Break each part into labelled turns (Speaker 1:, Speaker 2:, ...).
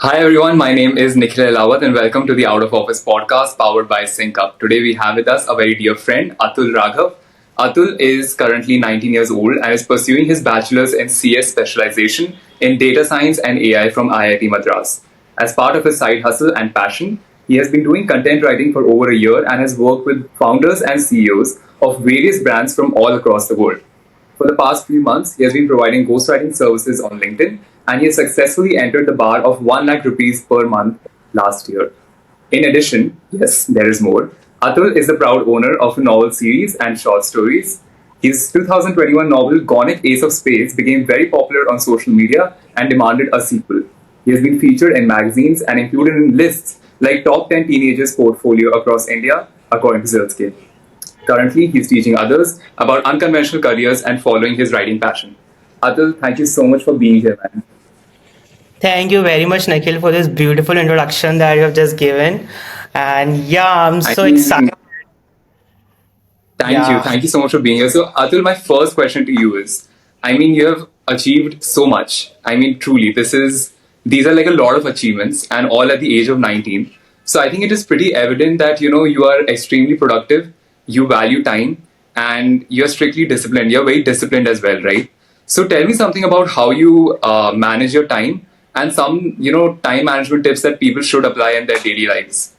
Speaker 1: Hi everyone, my name is Nikhil Ahlawat and welcome to the Out of Office podcast powered by SyncUp. Today we have with us a very dear friend, Atul Raghav. Atul is currently 19 years old and is pursuing his bachelor's in CS specialization in data science and AI from IIT Madras. As part of his side hustle and passion, he has been doing content writing for over a year and has worked with founders and CEOs of various brands from all across the world. For the past few months, he has been providing ghostwriting services on LinkedIn, and he has successfully entered the bar of 1 lakh rupees per month last year. In addition, yes, there is more. Atul is the proud owner of a novel series and short stories. His 2021 novel Gonic Ace of Spades became very popular on social media and demanded a sequel. He has been featured in magazines and included in lists like Top 10 Teenagers Portfolio across India, according to Zilscape. Currently, he's teaching others about unconventional careers and following his writing passion. Atul, thank you so much for being here, man.
Speaker 2: Thank you very much, Nikhil, for this beautiful introduction that you have just given. And yeah, I'm
Speaker 1: I
Speaker 2: so
Speaker 1: mean,
Speaker 2: excited.
Speaker 1: thank you.
Speaker 2: Yeah,
Speaker 1: Thank you so much for being here. So, Atul, my first question to you is you have achieved so much. Truly, these are like a lot of achievements and all at the age of 19. So, I think it is pretty evident that, you are extremely productive, you value time, and you're strictly disciplined. You're very disciplined as well, right? So, tell me something about how you manage your time and some, time management tips that people should apply in their daily lives.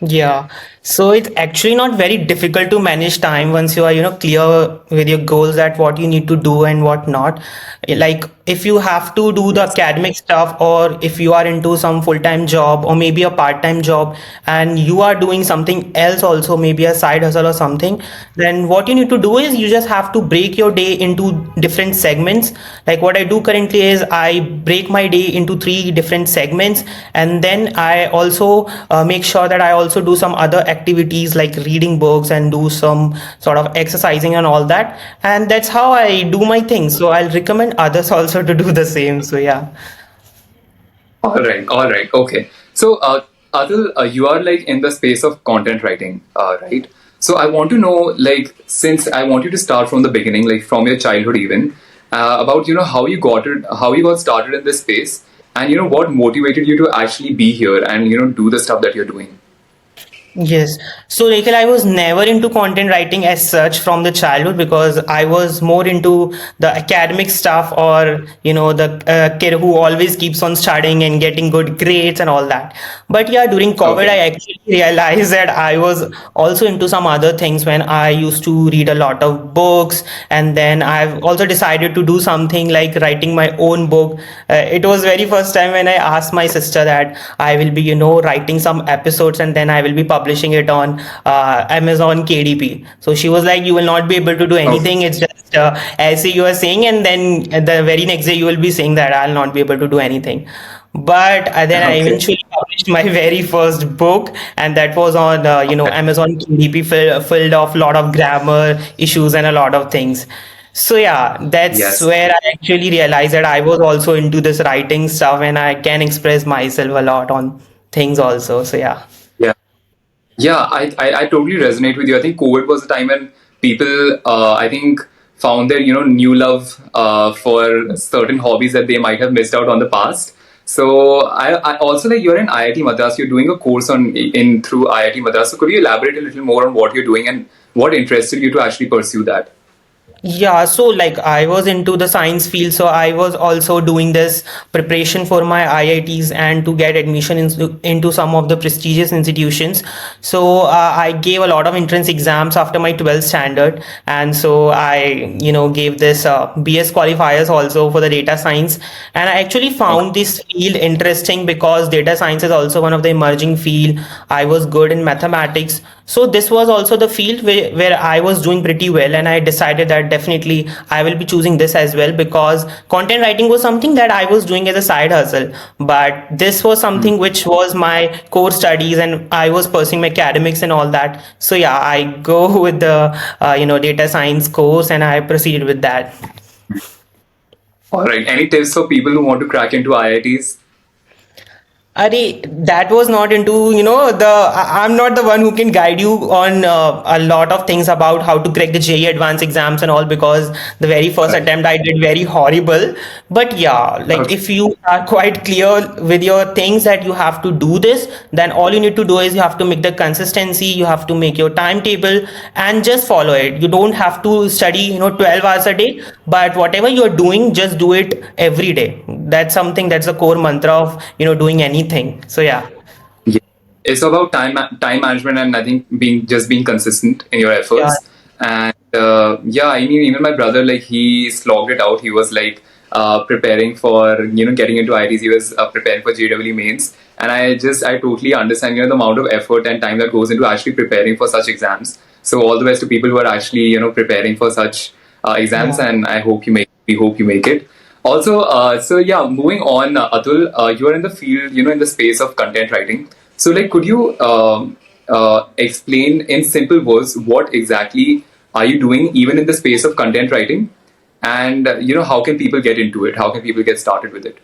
Speaker 2: yeah. So it's actually not very difficult to manage time once you are, clear with your goals at what you need to do and what not. Like if you have to do the
Speaker 1: Yes.
Speaker 2: academic stuff, or if you are into some full-time job or maybe a part-time job and you are doing something else also, maybe a side hustle or something, then what you need to do is you just have to break your day into different segments. Like what I do currently is I break my day into three different segments, and then I also make sure that I also do some other activities like reading books and do some sort of exercising and all that, and that's how I do my things. So I'll recommend others also to do the same. So yeah.
Speaker 1: All right, okay. So, Atul, you are like in the space of content writing, right? So, I want to know, like, since I want you to start from the beginning, like from your childhood, even about how you got it, how you got started in this space, and what motivated you to actually be here and do the stuff that you're doing.
Speaker 2: Yes. So, Nikhil, I was never into content writing as such from the childhood, because I was more into the academic stuff, or, the kid who always keeps on studying and getting good grades and all that. But yeah, during COVID, I
Speaker 1: Okay.
Speaker 2: actually realized that I was also into some other things when I used to read a lot of books. And then I've also decided to do something like writing my own book. It was very first time when I asked my sister that I will be, writing some episodes and then I will be publishing it on Amazon KDP. So she was like, "You will not be able to do
Speaker 1: Okay.
Speaker 2: anything. It's just essay you are saying, and then the very next day you will be saying that I'll not be able to do anything." But then I
Speaker 1: Okay.
Speaker 2: eventually published my very first book, and that was on Amazon KDP, filled of lot of grammar issues and a lot of things. So yeah, that's
Speaker 1: Yes.
Speaker 2: where I actually realized that I was also into this writing stuff and I can express myself a lot on things also. So yeah.
Speaker 1: Yeah. Yeah, I totally resonate with you. I think COVID was the time when people, I think, found their new love for certain hobbies that they might have missed out on the past. So I also, like, you're in IIT Madras. You're doing a course on in through IIT Madras. So could you elaborate a little more on what you're doing and what interested you to actually pursue that?
Speaker 2: Yeah, so like I was into the science field, so I was also doing this preparation for my IITs and to get admission into some of the prestigious institutions. So I gave a lot of entrance exams after my 12th standard, and so I, gave this BS qualifiers also for the data science. And I actually
Speaker 1: Okay.
Speaker 2: found this field interesting because data science is also one of the emerging field. I was good in mathematics, so this was also the field where I was doing pretty well, and I decided that definitely I will be choosing this as well, because content writing was something that I was doing as a side hustle, but this was
Speaker 1: Hmm.
Speaker 2: something which was my core studies, and I was pursuing my academics and all that. So yeah, I go with the data science course, and I proceeded with that.
Speaker 1: All right. Any tips for people who want to crack into IITs?
Speaker 2: That was not into, I'm not the one who can guide you on a lot of things about how to crack the JEE advanced exams and all, because the very first
Speaker 1: Right.
Speaker 2: attempt I did very horrible. But yeah, like
Speaker 1: Okay.
Speaker 2: if you are quite clear with your things that you have to do this, then all you need to do is you have to make the consistency, you have to make your timetable and just follow it. You don't have to study, 12 hours a day, but whatever you're doing, just do it every day. That's something that's the core mantra of, doing anything. So yeah.
Speaker 1: Yeah. It's about time management, and I think being consistent in your
Speaker 2: Yeah.
Speaker 1: efforts. And yeah, I mean, even my brother, like, he slogged it out. He was like preparing for, getting into ITs. He was preparing for JEE mains, and I totally understand, the amount of effort and time that goes into actually preparing for such exams. So all the best to people who are actually, preparing for such exams,
Speaker 2: Yeah.
Speaker 1: and we hope you make it. Also, so yeah, moving on, Atul, you are in the field, in the space of content writing. So, like, could you explain in simple words what exactly are you doing, even in the space of content writing, and how can people get into it? How can people get started with it?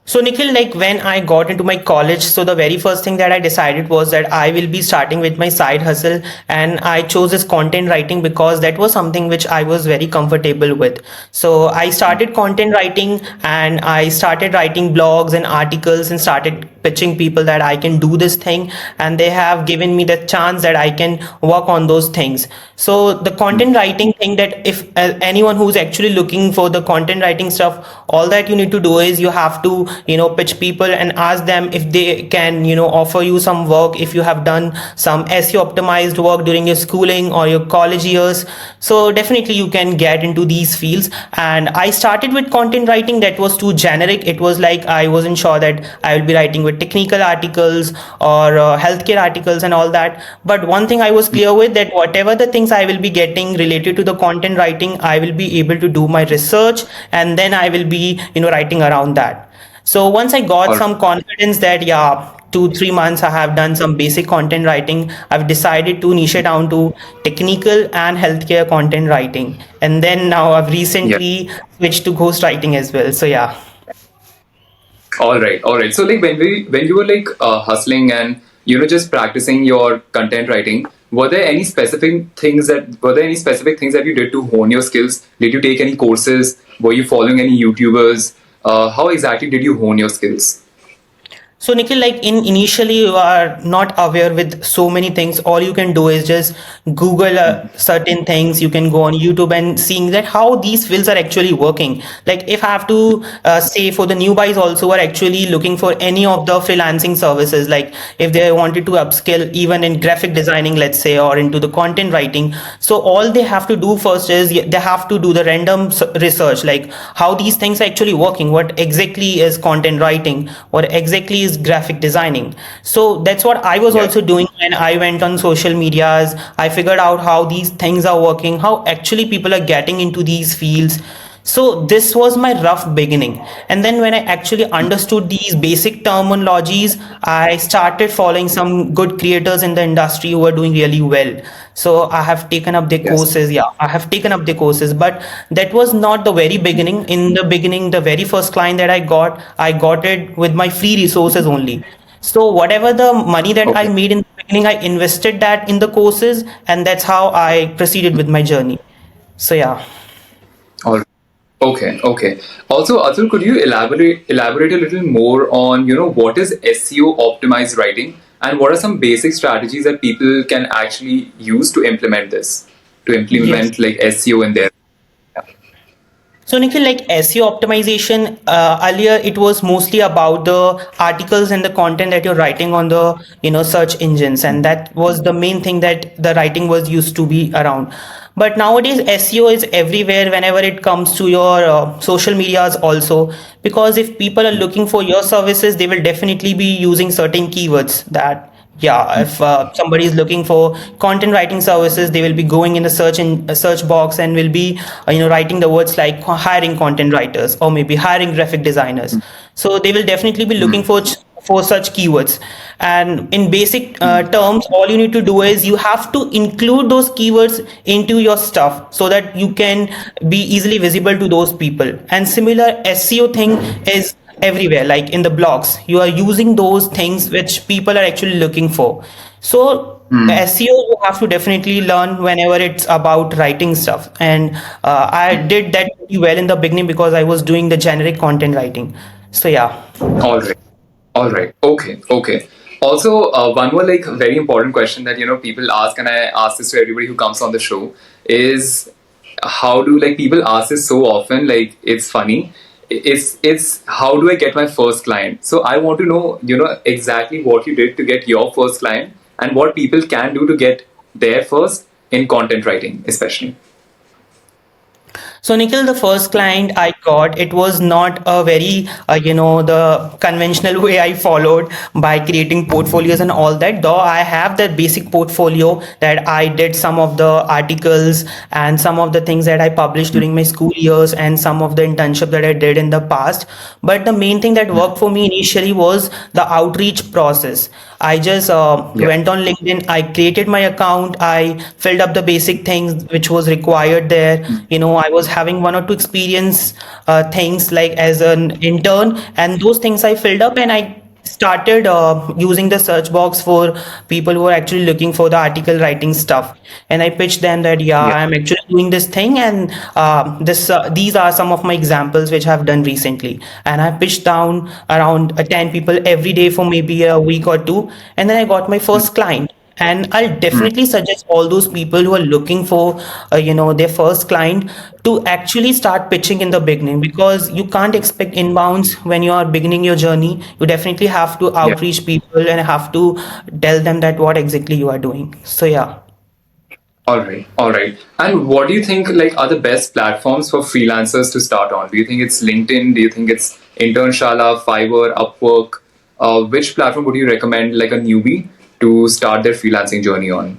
Speaker 2: So Nikhil, like when I got into my college, so the very first thing that I decided was that I will be starting with my side hustle, and I chose this content writing because that was something which I was very comfortable with. So I started content writing and I started writing blogs and articles and started pitching people that I can do this thing, and they have given me the chance that I can work on those things. So the content writing thing, that if anyone who's actually looking for the content writing stuff, all that you need to do is you have to pitch people and ask them if they can offer you some work if you have done some SEO optimized work during your schooling or your college years. So definitely you can get into these fields. And I started with content writing that was too generic. It was like I wasn't sure that I will be writing with technical articles or healthcare articles and all that. But one thing I was clear with, that whatever the things I will be getting related to the content writing, I will be able to do my research and then I will be writing around that. So once I got
Speaker 1: Or
Speaker 2: some confidence that yeah, 2 3 months I have done some basic content writing, I've decided to niche it down to technical and healthcare content writing. And then now I've
Speaker 1: yeah.
Speaker 2: recently switched to ghost writing as well. So yeah.
Speaker 1: All right, all right. So, like, when you were like hustling and just practicing your content writing, were there any specific things that you did to hone your skills? Did you take any courses? Were you following any YouTubers? How exactly did you hone your skills?
Speaker 2: So Nikhil, like in initially you are not aware with so many things. All you can do is just Google certain things. You can go on YouTube and seeing that how these fields are actually working. Like if I have to say for the new guys also who are actually looking for any of the freelancing services, like if they wanted to upskill even in graphic designing, let's say, or into the content writing. So all they have to do first is they have to do the random research, like how these things are actually working, what exactly is content writing, what exactly is graphic designing. So that's what I was
Speaker 1: Yeah.
Speaker 2: also doing when I went on social medias. I figured out how these things are working, how actually people are getting into these fields. So this was my rough beginning. And then when I actually understood these basic terminologies, I started following some good creators in the industry who are doing really well. So I have taken up their
Speaker 1: Yes.
Speaker 2: courses. Yeah, I have taken up the courses, but that was not the very beginning. In the beginning, the very first client that I got it with my free resources only. So whatever the money that I
Speaker 1: Okay.
Speaker 2: made in the beginning, I invested that in the courses, and that's how I proceeded with my journey. So yeah.
Speaker 1: All Okay, okay. Also, Atul, could you elaborate a little more on what is SEO optimized writing, and what are some basic strategies that people can actually use to
Speaker 2: Yes.
Speaker 1: implement like SEO in their.
Speaker 2: So Nikhil, like SEO optimization, earlier it was mostly about the articles and the content that you're writing on the search engines, and that was the main thing that the writing was used to be around. But nowadays SEO is everywhere whenever it comes to your social medias also, because if people are looking for your services, they will definitely be using certain keywords. That yeah, if somebody is looking for content writing services, they will be going in the search box and will be writing the words like hiring content writers or maybe hiring graphic designers. So they will definitely be looking for such keywords. And in basic terms, all you need to do is you have to include those keywords into your stuff so that you can be easily visible to those people. And similar SEO thing is everywhere, like in the blogs. You are using those things which people are actually looking for. So
Speaker 1: Hmm.
Speaker 2: SEO you have to definitely learn whenever it's about writing stuff. And I did that pretty well in the beginning because I was doing the generic content writing. So yeah.
Speaker 1: All right. All right. Okay. Okay. Also, one more like very important question that people ask, and I ask this to everybody who comes on the show, is how do like people ask this so often? Like it's funny. It's how do I get my first client? So I want to know exactly what you did to get your first client and what people can do to get their first in content writing, especially.
Speaker 2: So Nikhil, the first client I got, it was not a very, the conventional way I followed by creating portfolios and all that. Though I have that basic portfolio that I did some of the articles and some of the things that I published during my school years and some of the internship that I did in the past. But the main thing that worked for me initially was the outreach process. I just
Speaker 1: Yeah.
Speaker 2: went on LinkedIn. I created my account. I filled up the basic things which was required there. I was having one or two experience things like as an intern, and those things I filled up, and I started using the search box for people who are actually looking for the article writing stuff. And I pitched them that yeah,
Speaker 1: Yeah.
Speaker 2: I'm actually doing this thing, and this these are some of my examples which I've done recently. And I pitched down around 10 people every day for maybe a week or two, and then I got my first client. And I'll definitely suggest all those people who are looking for their first client to actually start pitching in the beginning, because you can't expect inbounds when you are beginning your journey. You definitely have to
Speaker 1: Yeah.
Speaker 2: outreach people and have to tell them that what exactly you are doing. So yeah.
Speaker 1: All right, all right. And what do you think like are the best platforms for freelancers to start on? Do you think it's LinkedIn? Do you think it's Internshala, Fiverr, Upwork? Which platform would you recommend like a newbie to start their freelancing journey on?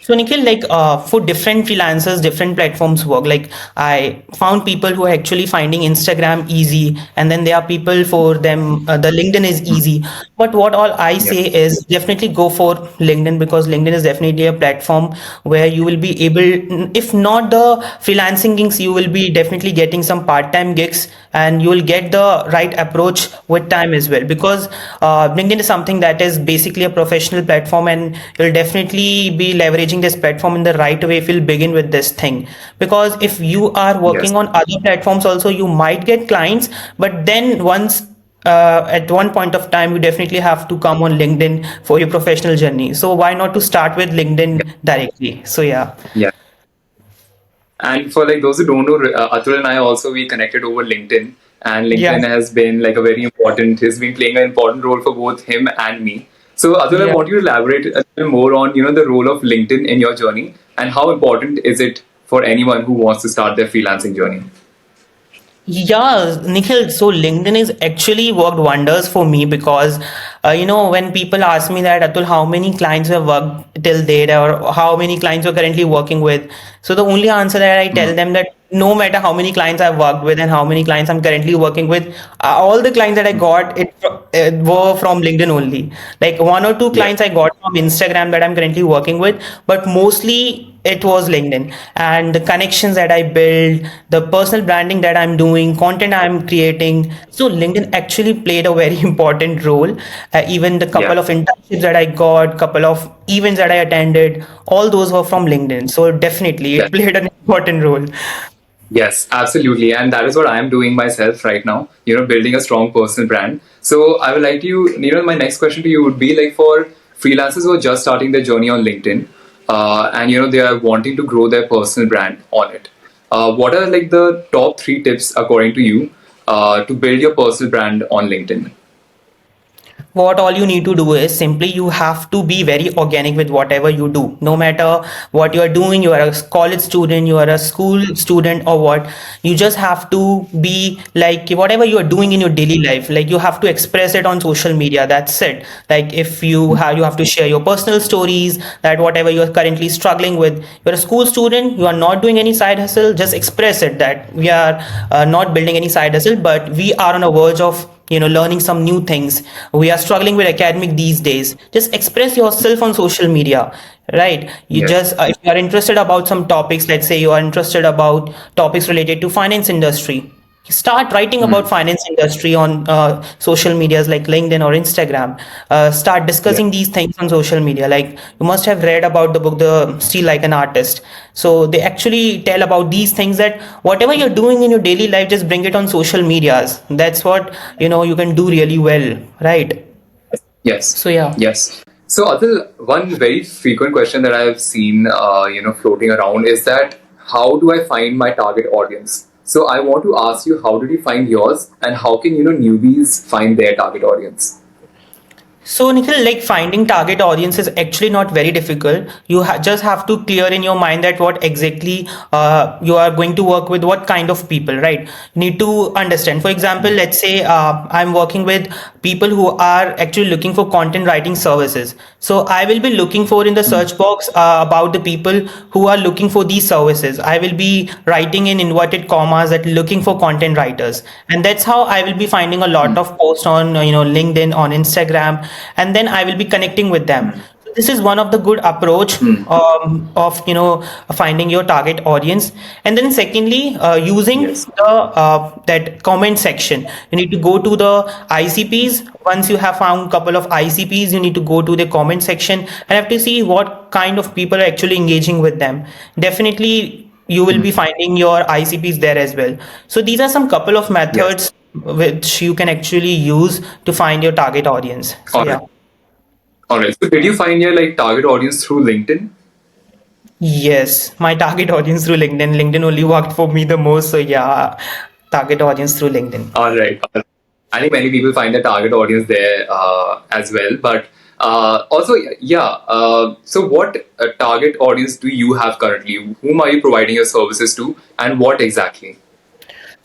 Speaker 2: So Nikhil, like for different freelancers, different platforms work. Like I found people who are actually finding Instagram easy, and then there are people for them the LinkedIn is easy. But what all I
Speaker 1: Yeah.
Speaker 2: say is definitely go for LinkedIn, because LinkedIn is definitely a platform where you will be able, if not the freelancing gigs, you will be definitely getting some part-time gigs, and you will get the right approach with time as well. Because LinkedIn is something that is basically a professional platform, and you'll definitely be leveraging this platform in the right way if you'll begin with this thing. Because if you are
Speaker 1: Yes.
Speaker 2: working on other platforms also, you might get clients, but then once at one point of time you definitely have to come on LinkedIn for your professional journey. So why not to start with
Speaker 1: Yeah.
Speaker 2: LinkedIn directly? So yeah.
Speaker 1: Yeah. And for like those who don't know, Atul and I also we connected over LinkedIn, and
Speaker 2: Yeah.
Speaker 1: LinkedIn has been like a very important. Has been playing an important role for both him and me. So Atul, I
Speaker 2: Yeah.
Speaker 1: want you to elaborate a little more on the role of LinkedIn in your journey and how important is it for anyone who wants to start their freelancing journey.
Speaker 2: Yeah, Nikhil, so LinkedIn is actually worked wonders for me, because, when people ask me that, Atul, how many clients you have worked till date, or how many clients you're currently working with? So the only answer that I
Speaker 1: Hmm.
Speaker 2: tell them that no matter how many clients I've worked with and how many clients I'm currently working with, all the clients that I got it were from LinkedIn only. Like one or two
Speaker 1: Yeah.
Speaker 2: clients I got from Instagram that I'm currently working with, but mostly it was LinkedIn. And the connections that I build, the personal branding that I'm doing, content I'm creating. So LinkedIn actually played a very important role. Even the
Speaker 1: Yeah.
Speaker 2: couple of internships that I got, couple of events that I attended, all those were from LinkedIn. So definitely it played an important role.
Speaker 1: Yes, absolutely. And that is what I am doing myself right now, building a strong personal brand. So I would like to, my next question to you would be like for freelancers who are just starting their journey on LinkedIn, and, they are wanting to grow their personal brand on it. What are like the top three tips according to you to build your personal brand on LinkedIn?
Speaker 2: What all you need to do is simply you have to be very organic with whatever you do. No matter what you are doing, you are a college student, you are a school student, or what, you just have to be like whatever you are doing in your daily life, like you have to express it on social media. That's it. Like if you have to share your personal stories, that whatever you are currently struggling with, you're a school student, you are not doing any side hustle, just express it that we are not building any side hustle, but we are on a verge of learning some new things. We are struggling with academic these days. Just express yourself on social media, right? You
Speaker 1: Yes.
Speaker 2: just if you are interested about some topics, let's say you are interested about topics related to finance industry, start writing about
Speaker 1: Hmm.
Speaker 2: finance industry on social medias like LinkedIn or Instagram. Start
Speaker 1: Yeah.
Speaker 2: discussing these things on social media. Like you must have read about the book The Steal Like an Artist. So they actually tell about these things, that whatever you're doing in your daily life, just bring it on social medias. That's what you can do really well, right?
Speaker 1: Yes.
Speaker 2: So yeah.
Speaker 1: Yes. So, Atul, one very frequent question that I've seen, floating around is that how do I find my target audience? So, I want to ask you, how did you find yours, and how can newbies find their target audience?
Speaker 2: So, Nikhil, like finding target audience is actually not very difficult. You just have to clear in your mind that what exactly you are going to work with, what kind of people, right? You need to understand. For example, let's say I'm working with people who are actually looking for content writing services. So, I will be looking for in the
Speaker 1: Hmm.
Speaker 2: search box about the people who are looking for these services. I will be writing in inverted commas that looking for content writers, and that's how I will be finding a lot
Speaker 1: Hmm.
Speaker 2: of posts on LinkedIn, on Instagram, and then I will be connecting with them.
Speaker 1: Hmm.
Speaker 2: So this is one of the good approach
Speaker 1: Hmm.
Speaker 2: of finding your target audience. And then secondly, using
Speaker 1: Yes.
Speaker 2: the that comment section. You need to go to the ICPs. Once you have found couple of ICPs, you need to go to the comment section and have to see what kind of people are actually engaging with them. Definitely you will
Speaker 1: Hmm.
Speaker 2: be finding your ICPs there as well. So these are some couple of
Speaker 1: Yes.
Speaker 2: methods which you can actually use to find your target audience. So
Speaker 1: All right.
Speaker 2: yeah.
Speaker 1: All right. So, did you find your target audience through LinkedIn?
Speaker 2: Yes, my target audience through LinkedIn. LinkedIn only worked for me the most. So yeah, target audience through LinkedIn.
Speaker 1: All right. I think many people find their target audience there as well. But also, yeah. So, what target audience do you have currently? Whom are you providing your services to, and what exactly?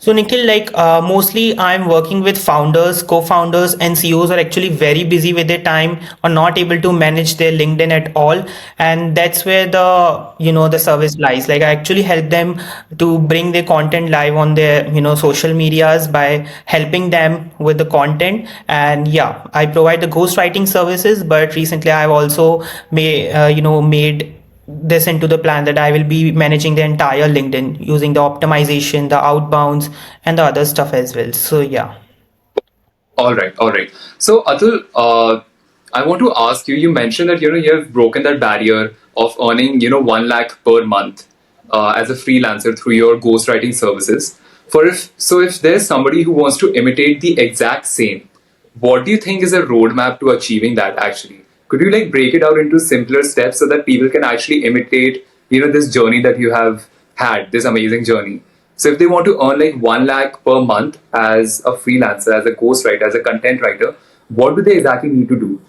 Speaker 2: So Nikhil, like mostly I'm working with founders, co-founders, and CEOs are actually very busy with their time or not able to manage their LinkedIn at all, and that's where the service lies. Like I actually help them to bring their content live on their social medias by helping them with the content. And yeah, I provide the ghostwriting services, but recently I've also made this into the plan that I will be managing the entire LinkedIn using the optimization, the outbounds, and the other stuff as well. So yeah.
Speaker 1: All right, all right. So Atul, I want to ask you. You mentioned that you have broken that barrier of earning 1 lakh per month as a freelancer through your ghostwriting services. If there's somebody who wants to imitate the exact same, what do you think is a roadmap to achieving that? Actually, could you break it out into simpler steps so that people can actually imitate this journey that you have had, this amazing journey? So if they want to earn 1 lakh per month as a freelancer, as a ghostwriter, as a content writer, what do they exactly need to do?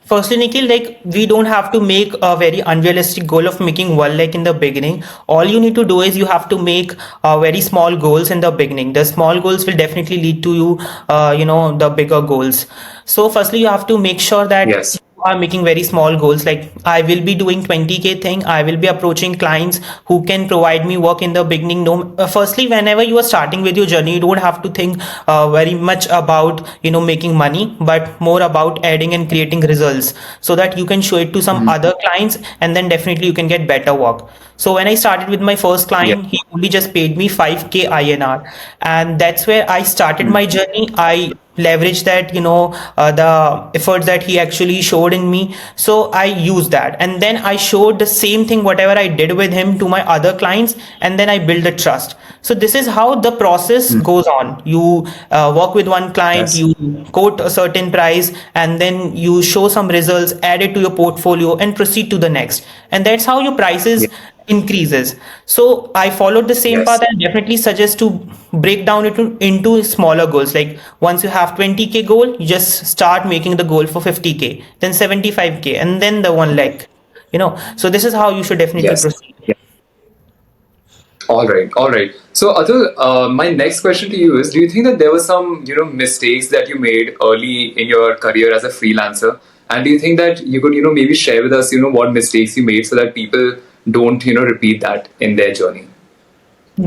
Speaker 2: Firstly, Nikhil, like we don't have to make a very unrealistic goal of making 1 lakh in the beginning. All you need to do is you have to make very small goals in the beginning. The small goals will definitely lead to the bigger goals. So firstly, you have to make sure that
Speaker 1: Yes.
Speaker 2: are making very small goals. Like I will be doing 20K thing. I will be approaching clients who can provide me work in the beginning. No, firstly, whenever you are starting with your journey, you don't have to think very much about making money, but more about adding and creating results so that you can show it to some
Speaker 1: Mhm.
Speaker 2: other clients, and then definitely you can get better work. So when I started with my first
Speaker 1: Yeah.
Speaker 2: client, he only just paid me 5K INR, and that's where I started
Speaker 1: Mhm.
Speaker 2: my journey. I leverage that the effort that he actually showed in me, so I used that, and then I showed the same thing whatever I did with him to my other clients, and then I build the trust. So this is how the process
Speaker 1: Mhm.
Speaker 2: goes on. You work with one client,
Speaker 1: Yes.
Speaker 2: you quote a certain price, and then you show some results, add it to your portfolio, and proceed to the next, and that's how your
Speaker 1: Yeah.
Speaker 2: prices increases. So I followed the same path,
Speaker 1: Yes.
Speaker 2: and definitely suggest to break down it into smaller goals. Like once you have 20K goal, you just start making the goal for 50K, then 75K, and then the 1 lakh. So this is how you should definitely
Speaker 1: Yes.
Speaker 2: proceed.
Speaker 1: Yeah. All right. All right. So Atul, my next question to you is: do you think that there were some mistakes that you made early in your career as a freelancer, and do you think that you could maybe share with us what mistakes you made so that people don't repeat that in their journey?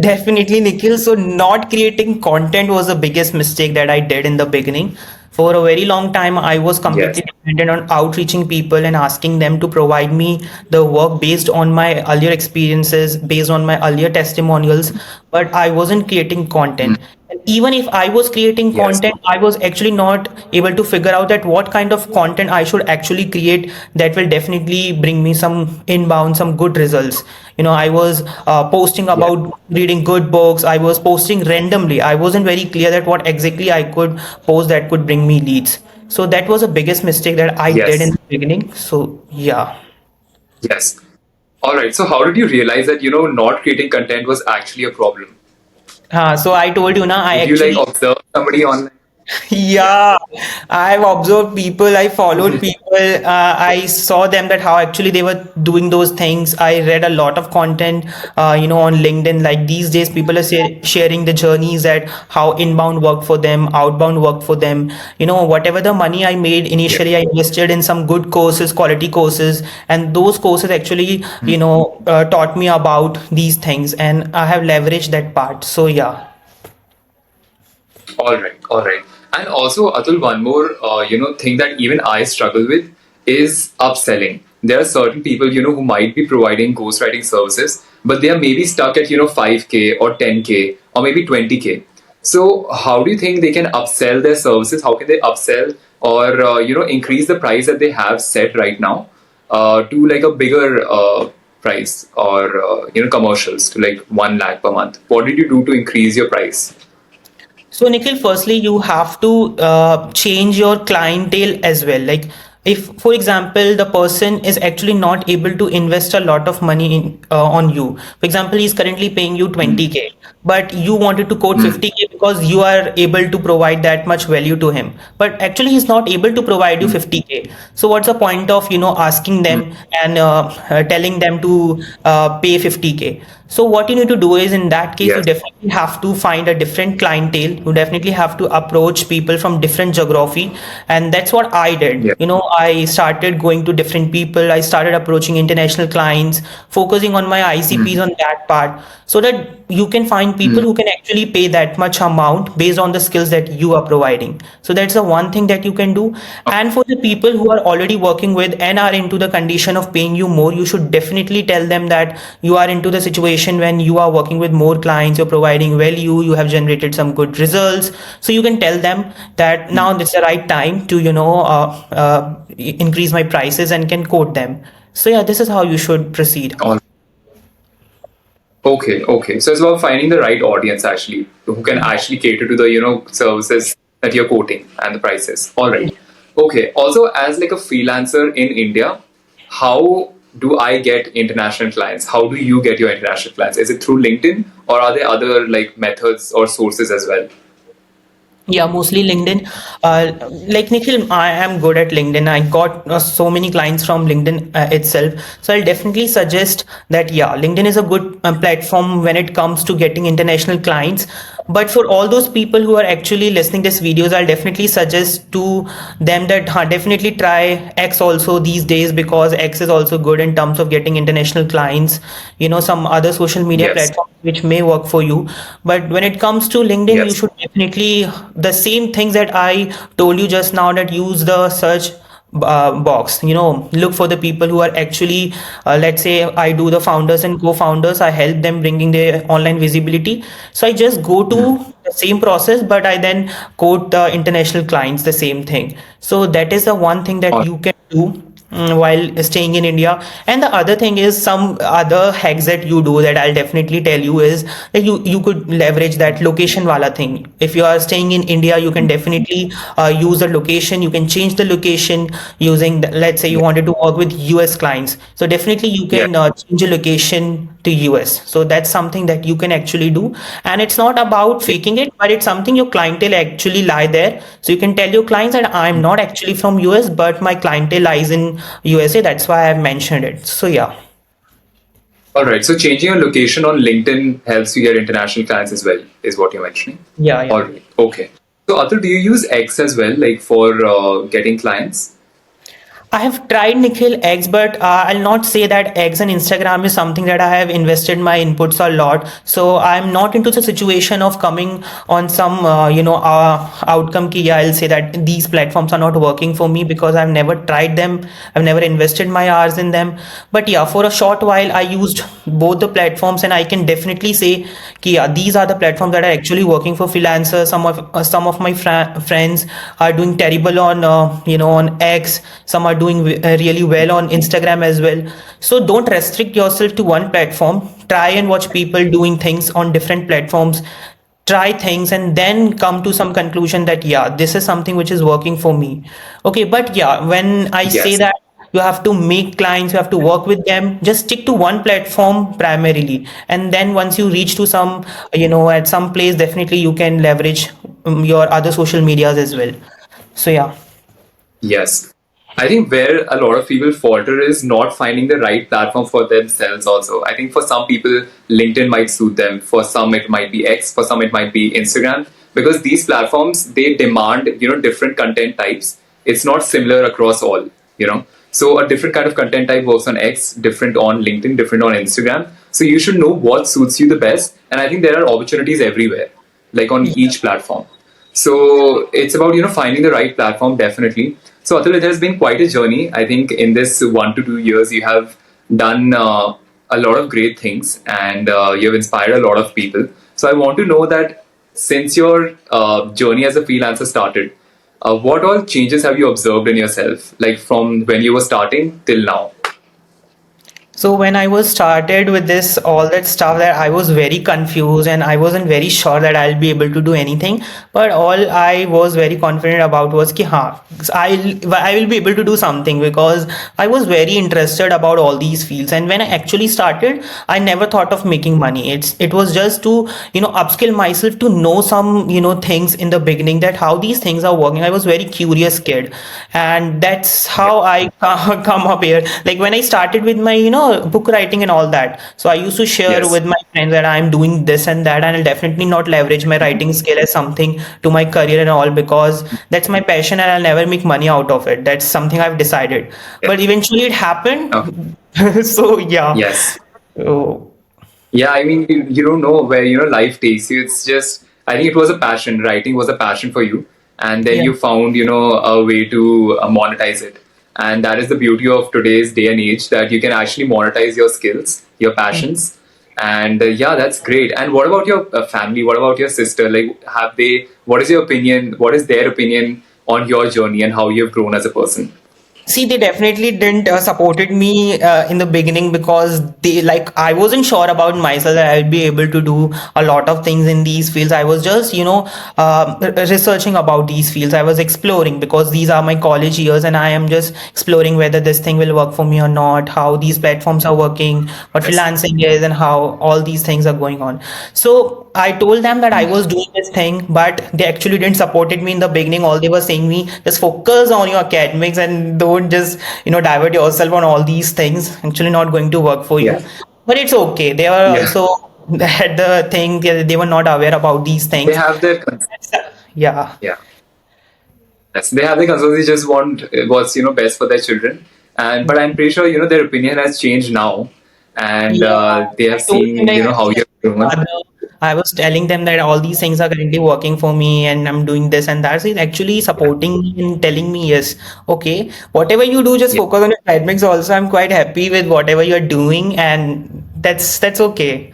Speaker 2: Definitely, Nikhil. So, not creating content was the biggest mistake that I did in the beginning. For a very long time, I was
Speaker 1: Yes.
Speaker 2: completely dependent on outreaching people and asking them to provide me the work based on my earlier experiences, based on my earlier testimonials, but I wasn't creating
Speaker 1: Mm.
Speaker 2: content. And even if I was creating
Speaker 1: Yes.
Speaker 2: content, I was actually not able to figure out that what kind of content I should actually create that will definitely bring me some inbound, some good results. I was posting
Speaker 1: Yes.
Speaker 2: about reading good books. I was posting randomly. I wasn't very clear that what exactly I could post that could bring me leads. So that was the biggest mistake that I did in
Speaker 1: Yes.
Speaker 2: the beginning. So yeah.
Speaker 1: Yes. All right. So how did you realize that, not creating content was actually a problem?
Speaker 2: So I told you now, I
Speaker 1: Did you like
Speaker 2: actually
Speaker 1: observe somebody online? Yeah.
Speaker 2: Yeah, I've observed people, I followed people, I saw them that how actually they were doing those things. I read a lot of content, on LinkedIn. Like these days, people are sharing the journeys that how inbound worked for them, outbound worked for them. Whatever the money I made
Speaker 1: Yeah.
Speaker 2: initially, I invested in some good courses, quality courses, and those courses actually,
Speaker 1: Hmm.
Speaker 2: taught me about these things, and I have leveraged that part. So yeah.
Speaker 1: All right, all right. And also, Atul, one more, thing that even I struggle with is upselling. There are certain people, who might be providing ghostwriting services, but they are maybe stuck at, 5K or 10K or maybe 20K. So, how do you think they can upsell their services? How can they upsell or, increase the price that they have set right now to like a bigger price or, commercials to like 1 lakh per month? What did you do to increase your price?
Speaker 2: So, Nikhil, firstly, you have to change your clientele as well. Like, if, for example, the person is actually not able to invest a lot of money on you. For example, he's currently paying you
Speaker 1: Hmm.
Speaker 2: 20K, but you wanted to quote
Speaker 1: Hmm.
Speaker 2: 50K because you are able to provide that much value to him. But actually, he's not able to provide you
Speaker 1: Hmm.
Speaker 2: 50K. So, what's the point of asking
Speaker 1: Hmm.
Speaker 2: them and telling them to pay 50K? So what you need to do is in that case, you
Speaker 1: Yes.
Speaker 2: definitely have to find a different clientele. You definitely have to approach people from different geography. And that's what I did.
Speaker 1: Yes.
Speaker 2: I started going to different people. I started approaching international clients, focusing on my ICPs
Speaker 1: Hmm.
Speaker 2: on that part so that you can find people
Speaker 1: Hmm.
Speaker 2: who can actually pay that much amount based on the skills that you are providing. So that's the one thing that you can do. And for the people who are already working with and are into the condition of paying you more, you should definitely tell them that you are into the situation when you are working with more clients, you're providing value, you have generated some good results. So you can tell them that
Speaker 1: Hmm.
Speaker 2: now it's the right time to, increase my prices and can quote them. So yeah, this is how you should proceed.
Speaker 1: All okay, okay. So it's about finding the right audience actually who can actually cater to the services that you're quoting and the prices. All right. Okay. Also, as like a freelancer in India, how do I get international clients? How do you get your international clients? Is it through LinkedIn or are there other like methods or sources as well?
Speaker 2: Yeah, mostly LinkedIn. Like Nikhil, I am good at LinkedIn. I got so many clients from LinkedIn itself. So I'll definitely suggest that, yeah, LinkedIn is a good platform when it comes to getting international clients. But for all those people who are actually listening these videos, I'll definitely suggest to them that definitely try X also these days because X is also good in terms of getting international clients. Some other social media
Speaker 1: Yes.
Speaker 2: platforms which may work for you. But when it comes to LinkedIn, you
Speaker 1: Yes.
Speaker 2: should definitely the same things that I told you just now, that use the search box. Look for the people who are actually, let's say I do the founders and co-founders, I help them bringing their online visibility. So I just go
Speaker 1: Hmm.
Speaker 2: to the same process, but I then quote the international clients the same thing. So that is the one thing that
Speaker 1: All
Speaker 2: you can do while staying in India. And the other thing is some other hacks that you do that I'll definitely tell you is that you could leverage that location wala thing. If you are staying in India, you can definitely use the location. You can change the location using, let's say you
Speaker 1: yes.
Speaker 2: wanted to work with US clients. So definitely you
Speaker 1: Yes.
Speaker 2: can change your location to US. So that's something that you can actually do. And it's not about
Speaker 1: Yes.
Speaker 2: faking it, but it's something your clientele actually lie there. So you can tell your clients that I'm not actually from US, but my clientele lies in USA. That's why I've mentioned it. So yeah.
Speaker 1: All right. So changing your location on LinkedIn helps you get international clients as well, is what you're mentioning.
Speaker 2: Yeah,
Speaker 1: All
Speaker 2: yeah.
Speaker 1: right. Okay. So Atul, do you use X as well, like for getting clients?
Speaker 2: I have tried Nikhil eggs, but I'll not say that eggs and Instagram is something that I have invested my inputs a lot. So I'm not into the situation of coming on some, outcome ki, yeah, I'll say that these platforms are not working for me because I've never tried them. I've never invested my hours in them. But yeah, for a short while, I used both the platforms, and I can definitely say ki, yeah, these are the platforms that are actually working for freelancers. Some of my friends are doing terrible on on X. Some are doing really well on Instagram as well. So don't restrict yourself to one platform. Try and watch people doing things on different platforms. Try things and then come to some conclusion that yeah, this is something which is working for me. Okay, but yeah, when I say
Speaker 1: Yes.
Speaker 2: that you have to make clients, you have to work with them, just stick to one platform primarily, and then once you reach to some, at some place, definitely you can leverage your other social medias as well. So yeah.
Speaker 1: Yes. I think where a lot of people falter is not finding the right platform for themselves also. I think for some people, LinkedIn might suit them. For some, it might be X. For some, it might be Instagram. Because these platforms, they demand, different content types. It's not similar across all. So a different kind of content type works on X, different on LinkedIn, different on Instagram. So you should know what suits you the best. And I think there are opportunities everywhere, like on each platform. So it's about finding the right platform definitely. So Atul, it has been quite a journey. I think in this 1 to 2 years you have done a lot of great things, and you have inspired a lot of people. So I want to know that since your journey as a freelancer started, what all changes have you observed in yourself, like from when you were starting till now?
Speaker 2: So when I was started with this, all that stuff, that I was very confused and I wasn't very sure that I'll be able to do anything. But all I was very confident about was ki ha, I will be able to do something, because I was very interested about all these fields. And when I actually started, I never thought of making money. It was just to upskill myself, to know some things in the beginning, that how these things are working. I was very curious kid, and that's
Speaker 1: Yeah.
Speaker 2: how I come up here. Like when I started with my book writing and all that, so I used to share
Speaker 1: Yes.
Speaker 2: with my friends that I'm doing this and that, and I'll definitely not leverage my writing skill as something to my career and all, because that's my passion and I'll never make money out of it. That's something I've decided.
Speaker 1: Yeah.
Speaker 2: But eventually it
Speaker 1: Oh,
Speaker 2: happened. So yeah.
Speaker 1: yes.
Speaker 2: Oh,
Speaker 1: Yeah, I mean, you don't know where life takes you. It's just, I think it was a passion. Writing was a passion for you, and then
Speaker 2: yeah.
Speaker 1: you found a way to monetize it. And that is the beauty of today's day and age, that you can actually monetize your skills, your passions. And yeah, that's great. And what about your family? What about your sister? Like, have they? What is your opinion? What is their opinion on your journey and how you've grown as a person?
Speaker 2: See, they definitely didn't supported me in the beginning, because they, like, I wasn't sure about myself that I'll be able to do a lot of things in these fields. I was just researching about these fields. I was exploring, because these are my college years and I am just exploring whether this thing will work for me or not, how these platforms are working, what
Speaker 1: Yes.
Speaker 2: freelancing is, and how all these things are going on. So I told them that I was doing this thing, but they actually didn't supported me in the beginning. All they were saying me, just focus on your academics and don't just divert yourself on all these things. Actually, not going to work for
Speaker 1: Yeah.
Speaker 2: you. But it's okay. They were
Speaker 1: Yeah.
Speaker 2: also had the thing. They were not aware about these
Speaker 1: They
Speaker 2: things.
Speaker 1: have their
Speaker 2: Yeah.
Speaker 1: yeah. Yes, they have the concerns. They just want what's best for their children, and but I'm pretty sure their opinion has changed now, and
Speaker 2: Yeah,
Speaker 1: they have
Speaker 2: I told them
Speaker 1: seen
Speaker 2: that
Speaker 1: how you're grown.
Speaker 2: father, I was telling them that all these things are currently working for me and I'm doing this and that. So he's actually
Speaker 1: Yeah,
Speaker 2: supporting me and telling me, yes, okay, whatever you do, just
Speaker 1: yeah.
Speaker 2: focus on your academics also. I'm quite happy with whatever you're doing, and that's okay.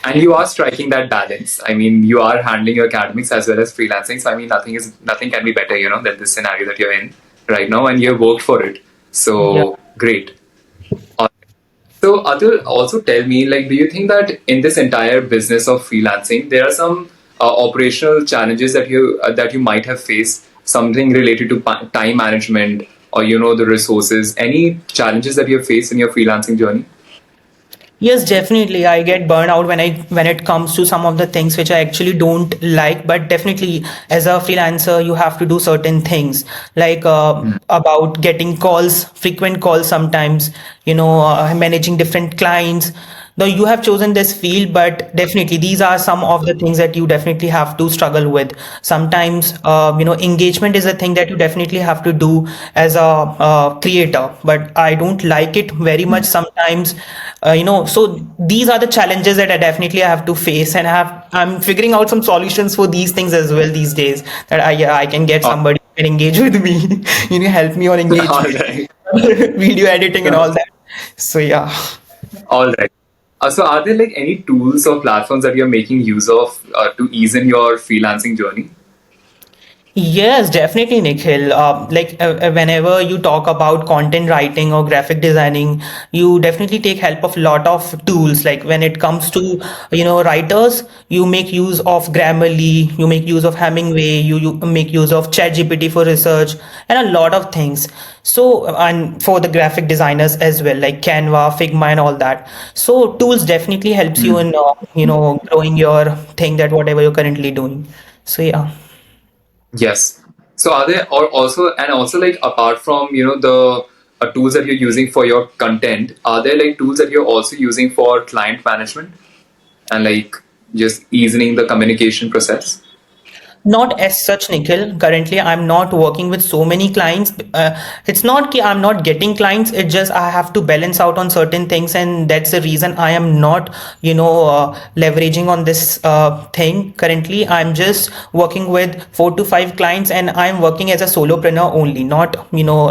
Speaker 1: And you are striking that balance. I mean, you are handling your academics as well as freelancing. So I mean, nothing can be better, than this scenario that you're in right now, and you have worked for it.
Speaker 2: Yeah.
Speaker 1: So great. So, Atul, also tell me, like, do you think that in this entire business of freelancing, there are some operational challenges that you might have faced, something related to time management or the resources? Any challenges that you have faced in your freelancing journey?
Speaker 2: Yes, definitely. I get burned out when it comes to some of the things which I actually don't like. But definitely, as a freelancer, you have to do certain things, like about getting calls, frequent calls sometimes. Managing different clients. though you have chosen this field, but definitely these are some of the things that you definitely have to struggle with. Sometimes engagement is a thing that you definitely have to do as a creator, but I don't like it very much sometimes. So these are the challenges that I definitely have to face, and I'm figuring out some solutions for these things as well these days, that I can get
Speaker 1: Uh,
Speaker 2: somebody who can engage with me, help me on
Speaker 1: all
Speaker 2: engagement,
Speaker 1: right.
Speaker 2: video editing and all that. So yeah.
Speaker 1: All right. So, are there like any tools or platforms that you're making use of to ease in your freelancing journey?
Speaker 2: Yes, definitely, Nikhil. Whenever you talk about content writing or graphic designing, you definitely take help of lot of tools. Like when it comes to, writers, you make use of Grammarly, you make use of Hemingway, you make use of ChatGPT for research, and a lot of things. So, and for the graphic designers as well, like Canva, Figma, and all that. So, tools definitely helps you in, growing your thing, that whatever you're currently doing. So, yeah.
Speaker 1: Yes. So, are there or also and also like apart from the tools that you're using for your content, are there like tools that you're also using for client management and like just easing the communication process?
Speaker 2: Not as such, Nikhil. Currently, I'm not working with so many clients. It's not that I'm not getting clients. It's just I have to balance out on certain things, and that's the reason I am not, leveraging on this thing. Currently, I'm just working with 4 to 5 clients, and I'm working as a solopreneur only, not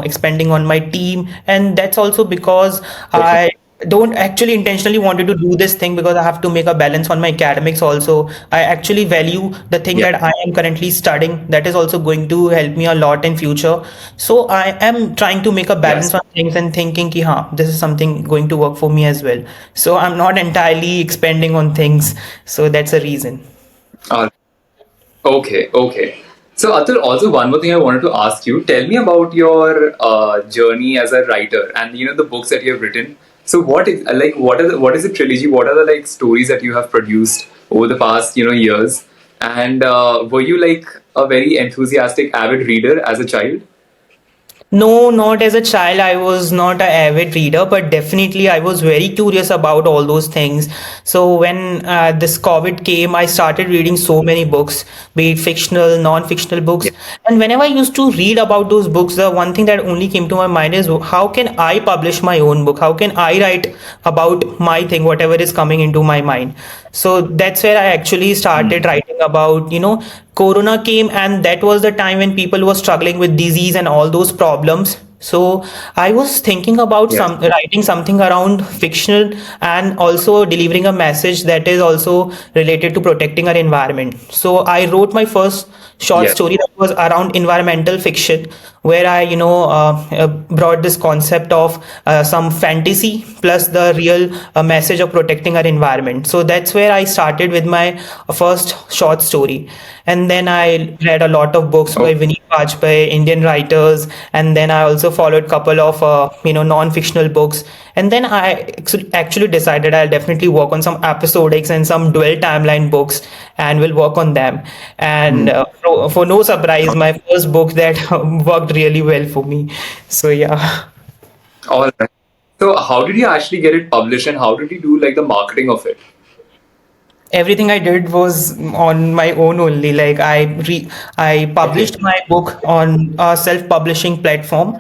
Speaker 2: expanding on my team. And that's also because
Speaker 1: Okay.
Speaker 2: I don't actually intentionally wanted to do this thing, because I have to make a balance on my academics also. I actually value the thing
Speaker 1: Yeah.
Speaker 2: that I am currently studying. That is also going to help me a lot in future. So I am trying to make a
Speaker 1: Yes.
Speaker 2: balance on things and thinking ki, this is something going to work for me as well. So I'm not entirely expanding on things. So that's a reason.
Speaker 1: Uh, okay. Okay. So, Atul, also one more thing I wanted to ask you. Tell me about your journey as a writer and the books that you have written. So, what is like what is the trilogy? What are the like stories that you have produced over the past years? And were you like a very enthusiastic, avid reader as a child?
Speaker 2: No, not as a child. I was not an avid reader, but definitely I was very curious about all those things. So when this COVID came, I started reading so many books, be it fictional, non-fictional books.
Speaker 1: Yeah.
Speaker 2: And whenever I used to read about those books, the one thing that only came to my mind is, how can I publish my own book? How can I write about my thing, whatever is coming into my mind? So that's where I actually started
Speaker 1: Mm.
Speaker 2: writing about, Corona came, and that was the time when people were struggling with disease and all those problems. So I was thinking about
Speaker 1: Yes.
Speaker 2: some writing something around fictional, and also delivering a message that is also related to protecting our environment. So I wrote my first short
Speaker 1: Yes.
Speaker 2: story that was around environmental fiction, where I brought this concept of some fantasy plus the real message of protecting our environment. So that's where I started with my first short story. And then I read a lot of books by
Speaker 1: Oh.
Speaker 2: Vinny Vajpayee, Indian writers, and then I also followed couple of non-fictional books. And then I actually decided I'll definitely work on some episodics and some dual timeline books, and will work on them. And
Speaker 1: Mm.
Speaker 2: for no surprise, my first book that worked really well for me. So yeah.
Speaker 1: All right. So, how did you actually get it published, and how did you do like the marketing of it?
Speaker 2: Everything I did was on my own only. Like I
Speaker 1: Okay.
Speaker 2: published my book on a self-publishing platform.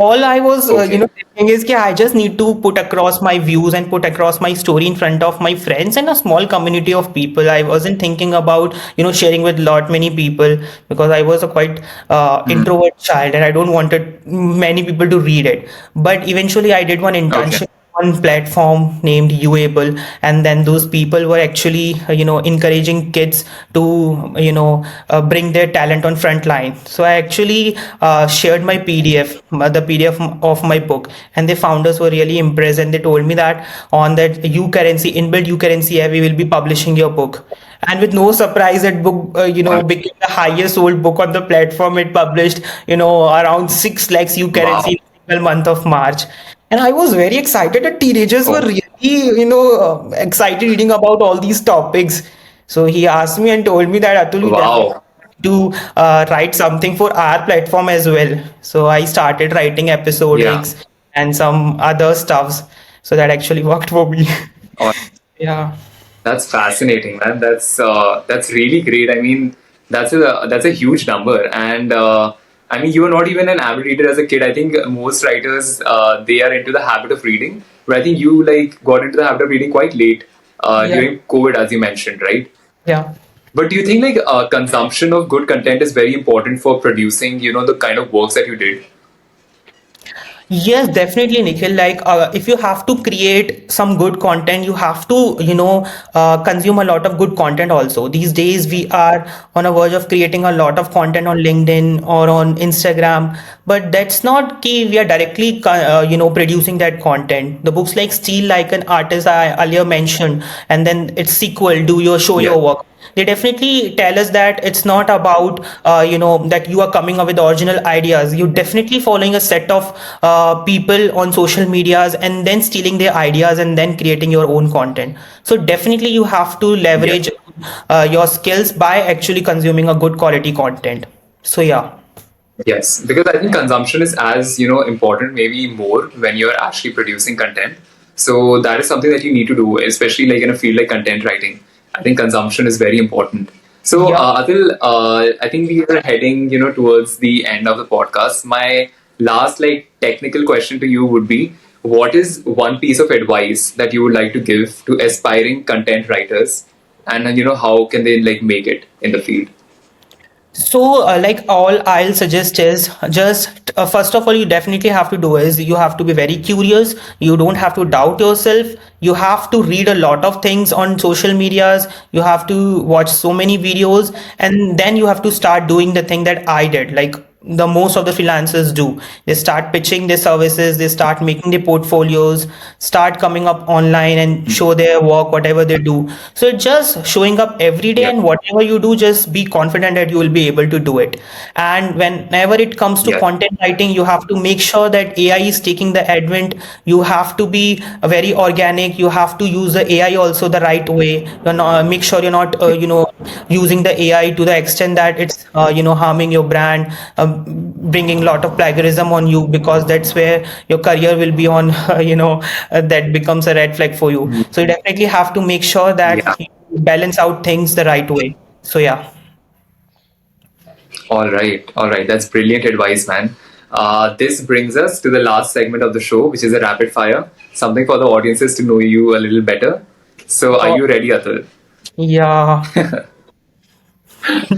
Speaker 2: All I was,
Speaker 1: Okay.
Speaker 2: thinking is that I just need to put across my views and put across my story in front of my friends and a small community of people. I wasn't thinking about, sharing with lot many people, because I was a quite
Speaker 1: Mm.
Speaker 2: introvert child, and I don't wanted many people to read it. But eventually, I did one
Speaker 1: Okay.
Speaker 2: internship on platform named Uable, and then those people were actually encouraging kids to bring their talent on front line. So I actually shared my PDF, the PDF of my book, and the founders were really impressed, and they told me that on that U currency, inbuilt U currency app, we will be publishing your book. And with no surprise, that book
Speaker 1: All-
Speaker 2: became the highest sold book on the platform. It published around 6 lakhs U currency
Speaker 1: Wow.
Speaker 2: in a single month of March. And I was very excited that teenagers were
Speaker 1: Oh.
Speaker 2: really, excited reading about all these topics. So he asked me and told me that, Atul, you definitely
Speaker 1: Wow.
Speaker 2: to write something for our platform as well. So I started writing
Speaker 1: Yeah.
Speaker 2: episodics and some other stuffs. So that actually worked for me.
Speaker 1: Or
Speaker 2: Yeah.
Speaker 1: that's fascinating, man. That's really great. I mean, that's a huge number, and I mean, you were not even an avid reader as a kid. I think most writers they are into the habit of reading, but I think you like got into the habit of reading quite late
Speaker 2: Yeah.
Speaker 1: during COVID, as you mentioned, right?
Speaker 2: Yeah.
Speaker 1: But do you think like consumption of good content is very important for producing, the kind of works that you did?
Speaker 2: Yes, definitely, Nikhil. Like, if you have to create some good content, you have to, consume a lot of good content also. These days, we are on a verge of creating a lot of content on LinkedIn or on Instagram, but that's not key. We are directly, producing that content. The books like Steal Like an Artist I earlier mentioned, and then its sequel, Do Your Show
Speaker 1: Yeah.
Speaker 2: Your Work. They definitely tell us that it's not about that you are coming up with original ideas. You're definitely following a set of people on social medias and then stealing their ideas and then creating your own content. So definitely you have to
Speaker 1: Yeah.
Speaker 2: leverage your skills by actually consuming a good quality content. So yeah.
Speaker 1: Yes, because I think consumption is as important, maybe more when you're actually producing content. So that is something that you need to do, especially like in a field like content writing. I think consumption is very important. So
Speaker 2: Yeah.
Speaker 1: Atul, I think we are heading towards the end of the podcast. My last like technical question to you would be, what is one piece of advice that you would like to give to aspiring content writers, and how can they like make it in the field?
Speaker 2: So, like all I'll suggest is just first of all, you definitely have to do is you have to be very curious. You don't have to doubt yourself. You have to read a lot of things on social medias. You have to watch so many videos, and then you have to start doing the thing that I did. Like the most of the freelancers do. They start pitching their services, they start making their portfolios, start coming up online and show their work, whatever they do. So it's just showing up every day,
Speaker 1: Yeah,
Speaker 2: and whatever you do, just be confident that you will be able to do it. And whenever it comes to
Speaker 1: yeah,
Speaker 2: content writing, you have to make sure that AI is taking the advent. You have to be very organic. You have to use the AI also the right way. You're not, make sure you're not, using the AI to the extent that it's, harming your brand, bringing a lot of plagiarism on you, because that's where your career will be on, that becomes a red flag for you. So you definitely have to make sure that
Speaker 1: yeah.
Speaker 2: you balance out things the right way. So yeah.
Speaker 1: All right, all right. That's brilliant advice, man. This brings us to the last segment of the show, which is a rapid fire, something for the audiences to know you a little better. So, are
Speaker 2: Oh,
Speaker 1: you ready, Atul?
Speaker 2: yeah.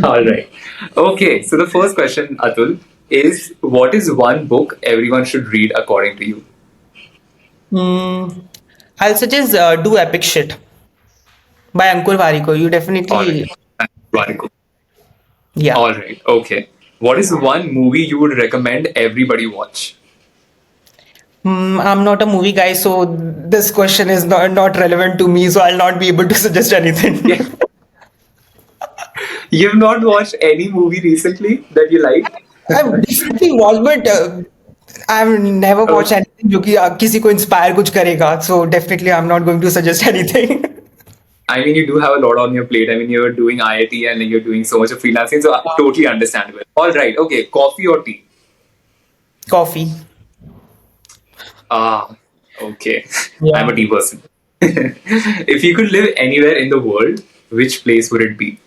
Speaker 1: All right. Okay, so the first question, Atul, is what is one book everyone should read according to you?
Speaker 2: Hmm. I'll suggest Do Epic Shit by Ankur Warikoo. You
Speaker 1: All
Speaker 2: definitely,
Speaker 1: right. Very cool.
Speaker 2: yeah.
Speaker 1: All right. Okay. What is one movie you would recommend everybody watch?
Speaker 2: I'm not a movie guy, so this question is not relevant to me, so I'll not be able to suggest anything.
Speaker 1: Yeah. You've not watched any movie recently that you liked?
Speaker 2: I've definitely watched, but I've never watched
Speaker 1: Okay.
Speaker 2: anything जो कि किसी को inspire कुछ करेगा. So definitely I'm not going to suggest anything.
Speaker 1: I mean, you do have a lot on your plate. I mean, you're doing IIT and you're doing so much of freelancing, so totally understandable. All right, okay, coffee or tea?
Speaker 2: Coffee.
Speaker 1: Ah, okay. I'm a
Speaker 2: Yeah.
Speaker 1: tea person. If you could live anywhere in the world, which place would it be?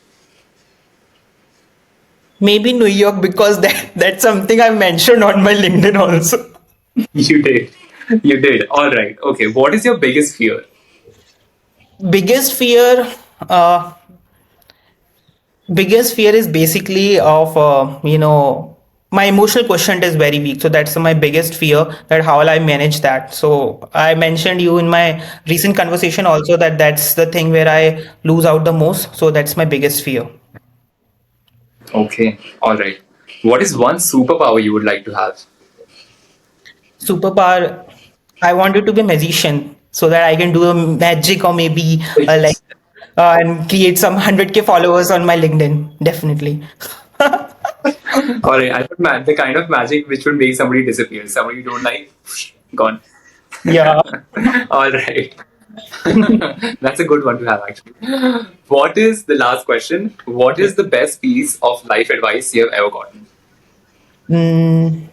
Speaker 2: Maybe New York, because that's something I mentioned on my LinkedIn also.
Speaker 1: You did. You did. All right, okay. What is your biggest fear?
Speaker 2: Biggest fear, uh, biggest fear is basically of my emotional quotient is very weak, so that's my biggest fear, that how will I manage that. So I mentioned you in my recent conversation also that that's the thing where I lose out the most, so that's my biggest fear.
Speaker 1: Okay, all right. What is one superpower you would like to have?
Speaker 2: Superpower, I wanted to be a magician so that I can do a magic, or maybe like
Speaker 1: Yes.
Speaker 2: and create some 100K followers on my LinkedIn, definitely.
Speaker 1: All right, I thought man, the kind of magic which would make somebody disappear, somebody you don't like, gone.
Speaker 2: Yeah.
Speaker 1: All right. That's a good one to have, actually. What is the last question? What is the best piece of life advice you have ever gotten?
Speaker 2: Mm,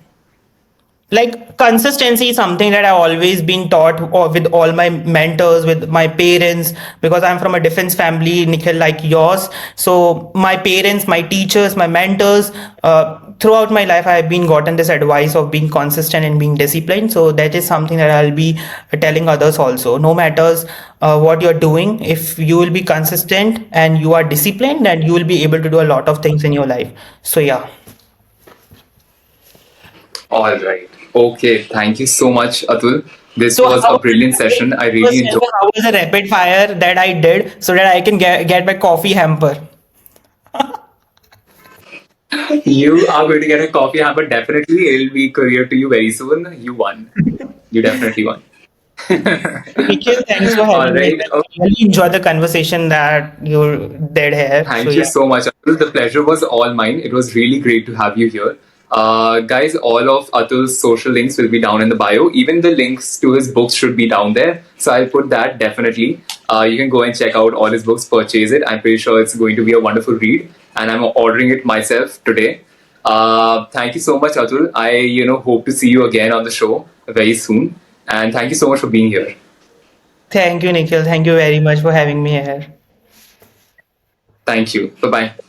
Speaker 2: Like consistency is something that I've always been taught, or with all my mentors, with my parents, because I'm from a defense family, Nikhil, like yours. So my parents, my teachers, my mentors, throughout my life, I've been gotten this advice of being consistent and being disciplined. So that is something that I'll be telling others also. No matters what you're doing, if you will be consistent and you are disciplined, then you will be able to do a lot of things in your life. So yeah.
Speaker 1: All right. Okay. Thank you so much, Atul. This
Speaker 2: So
Speaker 1: was
Speaker 2: how
Speaker 1: a brilliant session. I really
Speaker 2: first tell
Speaker 1: enjoyed.
Speaker 2: me how was the rapid fire that I did so that I can get my coffee hamper.
Speaker 1: You are going to get a coffee hamper. Definitely, it'll be courier to you very soon. You won. You definitely won.
Speaker 2: Nikhil, thanks for
Speaker 1: All
Speaker 2: having me.
Speaker 1: right.
Speaker 2: I really enjoyed the conversation that you did here. So
Speaker 1: Thank you
Speaker 2: yeah.
Speaker 1: so much, Atul. The pleasure was all mine. It was really great to have you here. Guys, all of Atul's social links will be down in the bio. Even the links to his books should be down there. So I'll put that definitely. You can go and check out all his books, purchase it. I'm pretty sure it's going to be a wonderful read. And I'm ordering it myself today. Thank you so much, Atul. I hope to see you again on the show very soon. And thank you so much for being here.
Speaker 2: Thank you, Nikhil. Thank you very much for having me here.
Speaker 1: Thank you. Bye bye.